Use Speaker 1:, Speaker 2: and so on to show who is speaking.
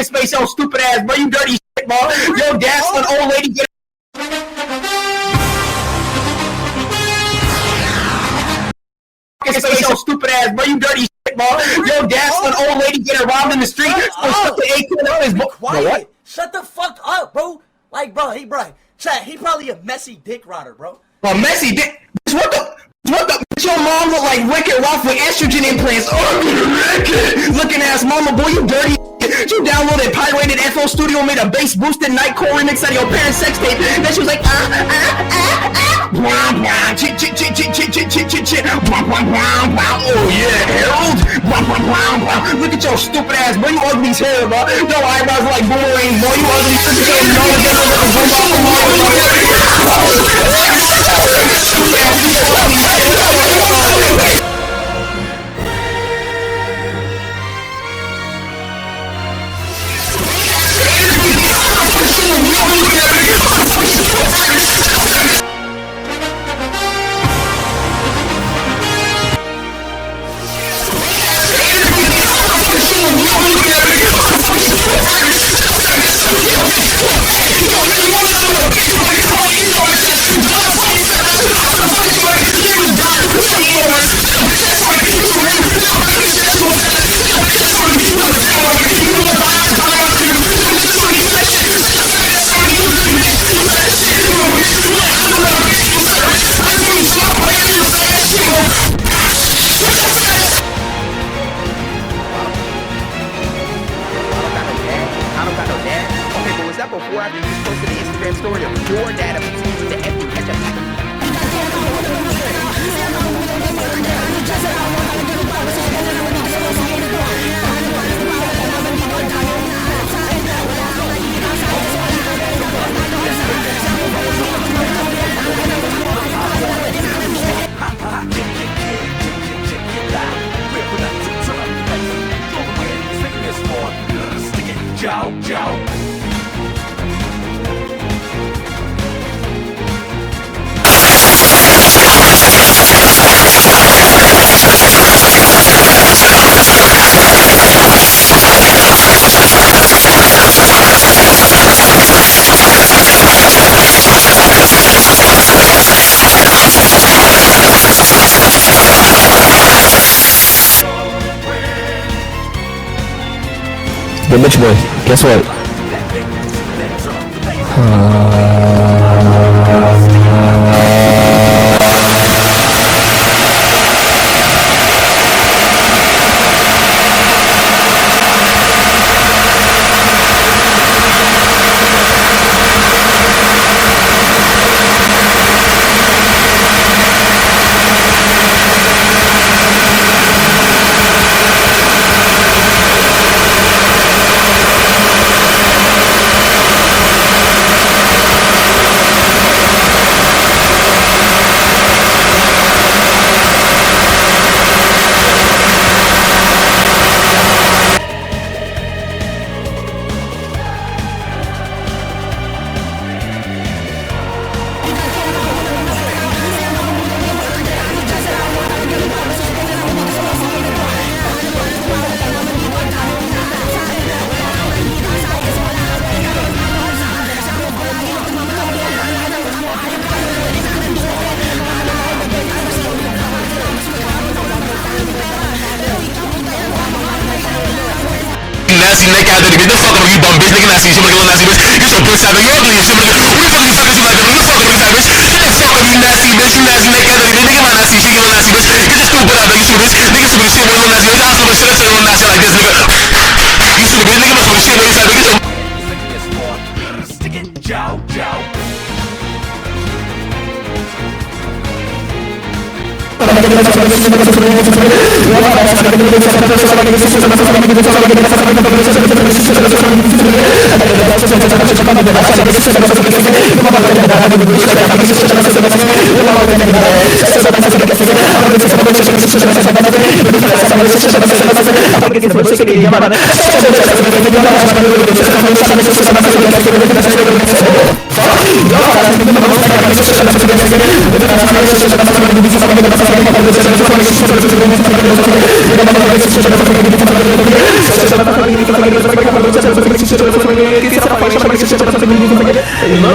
Speaker 1: space, yo, stupid ass, bro. You dirty shit, bro. Yo, gasoline old lady get space, yo, stupid ass, bro. You dirty shit, bro. Yo, gasoline old lady getting robbed in the street.
Speaker 2: Quiet. Shut the fuck up, bro. Like, bro, chat, he probably a messy dick rider, bro.
Speaker 1: A messy dick? What the? Your mom look like Wicked Rough with estrogen implants. Oh, looking ass mama, boy, you dirty. You downloaded pirated FL Studio, made a bass boosted nightcore remix out of your parents' sex tape. Then she was like, oh yeah, Harold. Look at your stupid ass, boy. You ugly as hell, bro. Your eyebrows are like boomerang, boy. You ugly.
Speaker 3: Before after you posted the Instagram story of your dad with the f5j.
Speaker 4: The bitch boy, guess what?
Speaker 5: Nasty neck out there, get the fuck up, you bum bitch, nigga nasty, shit, little nasty bitch, get your pussy out there, you ugly as shit, nigga, who the fuck you suckers you like that, who the fuck you like bitch, get the fuck up, you nasty bitch, you nasty neck out there, nigga my nasty shit, you little nasty bitch, get your stupid out there, you stupid bitch, nigga stupid shit, little nasty bitch, I stupid shit, I say little nasty like this, nigga, you stupid bitch, nigga my stupid shit, nigga, get your stick it, jow, jow.
Speaker 4: No,